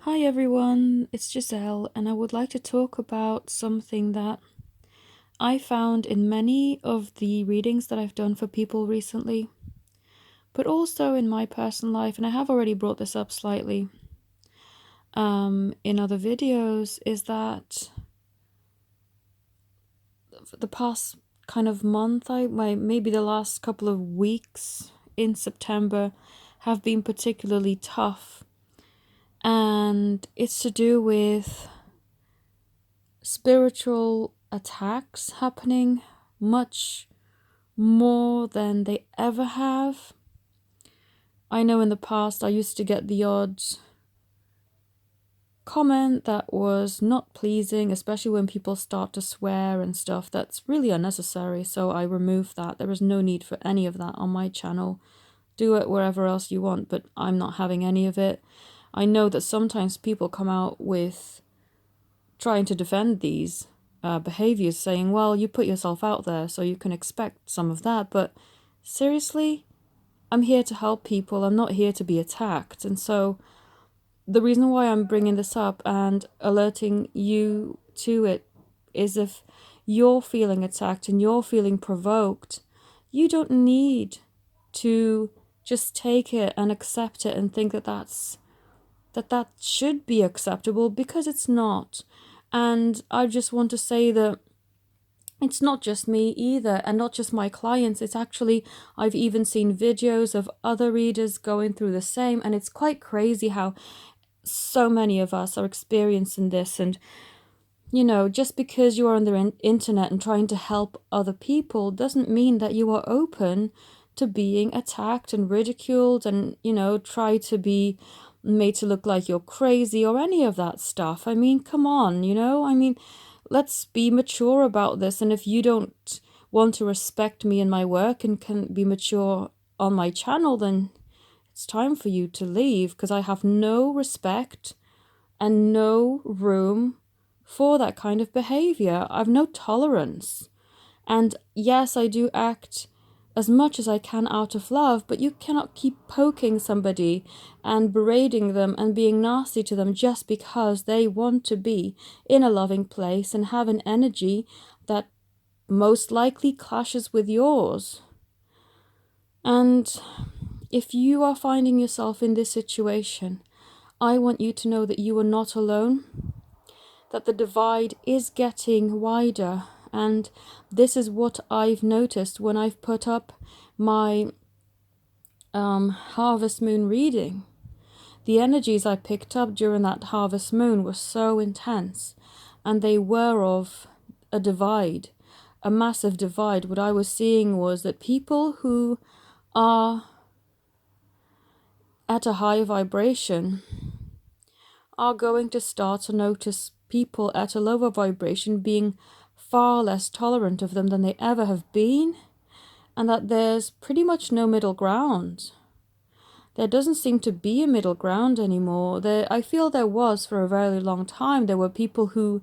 Hi everyone, it's Giselle, and I would like to talk about something that I found in many of the readings that I've done for people recently, but also in my personal life, and I have already brought this up slightly in other videos, is that the past kind of month, maybe the last couple of weeks in September have been particularly tough, and it's to do with spiritual attacks happening much more than they ever have. I know in the past I used to get the odd comment that was not pleasing, especially when people start to swear and stuff. That's really unnecessary, so I removed that. There is no need for any of that on my channel. Do it wherever else you want, but I'm not having any of it. I know that sometimes people come out with trying to defend these behaviors, saying, well, you put yourself out there, so you can expect some of that. But seriously, I'm here to help people. I'm not here to be attacked. And so the reason why I'm bringing this up and alerting you to it is if you're feeling attacked and you're feeling provoked, you don't need to just take it and accept it and think that that should be acceptable, because it's not. And I just want to say that it's not just me either, and not just my clients. It's actually, I've even seen videos of other readers going through the same, and it's quite crazy how so many of us are experiencing this. And, just because you are on the internet and trying to help other people doesn't mean that you are open to being attacked and ridiculed and, try to be made to look like you're crazy or any of that stuff. I mean, come on, let's be mature about this. And if you don't want to respect me and my work and can be mature on my channel, then it's time for you to leave, because I have no respect and no room for that kind of behavior. I've no tolerance. And yes, I do act as much as I can out of love, but you cannot keep poking somebody and berating them and being nasty to them just because they want to be in a loving place and have an energy that most likely clashes with yours. And if you are finding yourself in this situation, I want you to know that you are not alone, that the divide is getting wider. And this is what I've noticed when I've put up my harvest moon reading. The energies I picked up during that harvest moon were so intense, and they were of a divide, a massive divide. What I was seeing was that people who are at a high vibration are going to start to notice people at a lower vibration being far less tolerant of them than they ever have been, and that there's pretty much no middle ground. There doesn't seem to be a middle ground anymore. I feel there was for a very long time. There were people who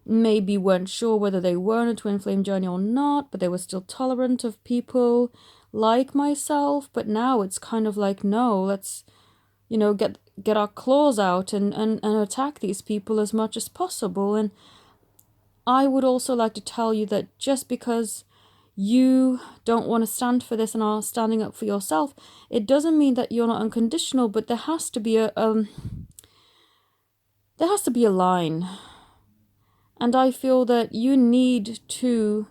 maybe weren't sure whether they were on a twin flame journey or not, but they were still tolerant of people like myself. But now it's kind of like, no, let's, get our claws out and attack these people as much as possible. And I would also like to tell you that just because you don't want to stand for this and are standing up for yourself, it doesn't mean that you're not unconditional, but there has to be a line. And I feel that you need to,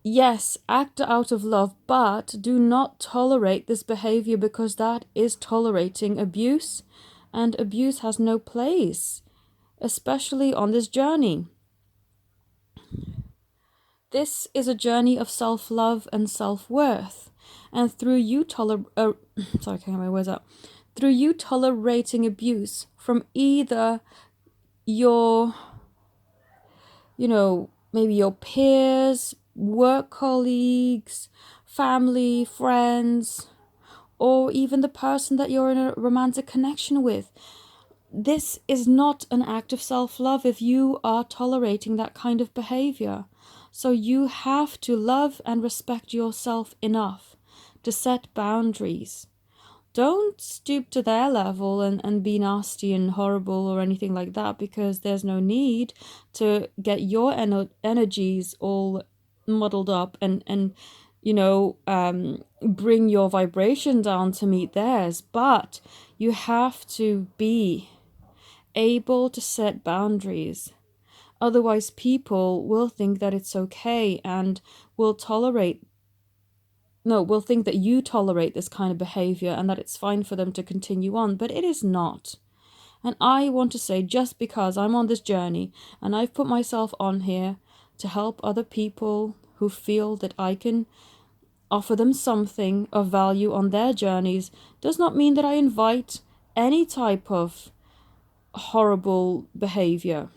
yes, act out of love, but do not tolerate this behavior, because that is tolerating abuse, and abuse has no place, especially on this journey. This is a journey of self-love and self-worth, and through you through you tolerating abuse from either your, maybe your peers, work colleagues, family, friends, or even the person that you're in a romantic connection with. This is not an act of self-love if you are tolerating that kind of behavior. So you have to love and respect yourself enough to set boundaries. don't stoop to their level and be nasty and horrible or anything like that, because there's no need to get your energies all muddled up and bring your vibration down to meet theirs. But you have to be able to set boundaries. Otherwise, people will think that it's okay and will think that you tolerate this kind of behavior and that it's fine for them to continue on, but it is not. And I want to say, just because I'm on this journey and I've put myself on here to help other people who feel that I can offer them something of value on their journeys, does not mean that I invite any type of horrible behavior.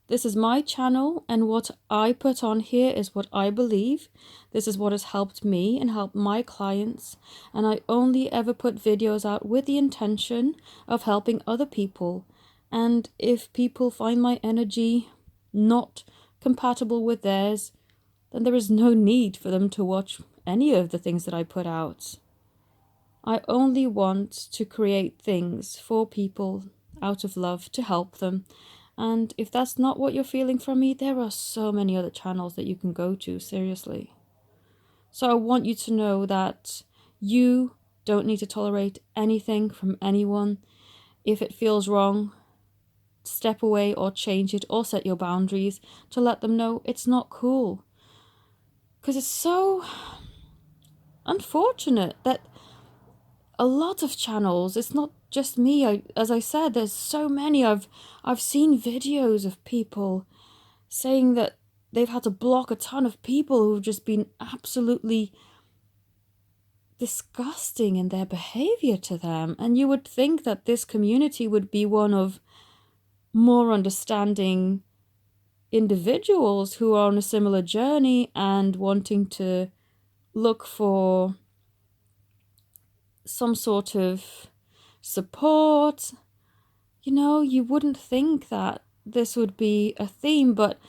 This is my channel, and what I put on here is what I believe. This is what has helped me and helped my clients, and I only ever put videos out with the intention of helping other people. And if people find my energy not compatible with theirs, then there is no need for them to watch any of the things that I put out. I only want to create things for people out of love to help them. And if that's not what you're feeling from me, there are so many other channels that you can go to, seriously. So I want you to know that you don't need to tolerate anything from anyone. If it feels wrong, step away or change it or set your boundaries to let them know it's not cool. Because it's so unfortunate that a lot of channels, it's not just me, as I said, there's so many. I've seen videos of people saying that they've had to block a ton of people who've just been absolutely disgusting in their behavior to them. And you would think that this community would be one of more understanding individuals who are on a similar journey and wanting to look for some sort of support. You wouldn't think that this would be a theme, but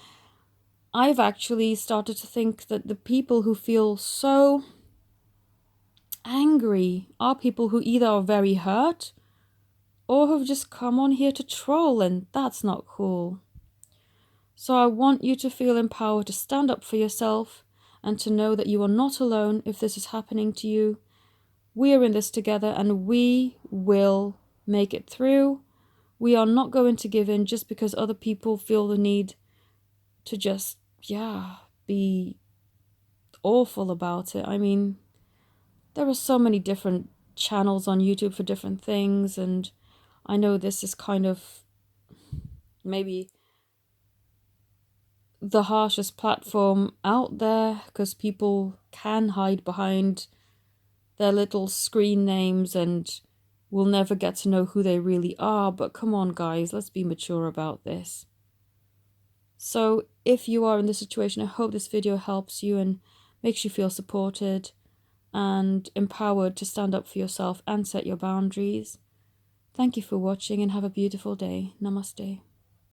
I've actually started to think that the people who feel so angry are people who either are very hurt or have just come on here to troll, and that's not cool. So I want you to feel empowered to stand up for yourself and to know that you are not alone if this is happening to you. We are in this together and we will make it through. We are not going to give in just because other people feel the need to just, be awful about it. I mean, there are so many different channels on YouTube for different things, and I know this is kind of maybe the harshest platform out there because people can hide behind their little screen names and will never get to know who they really are. But come on, guys, let's be mature about this. So if you are in this situation, I hope this video helps you and makes you feel supported and empowered to stand up for yourself and set your boundaries. Thank you for watching and have a beautiful day. Namaste.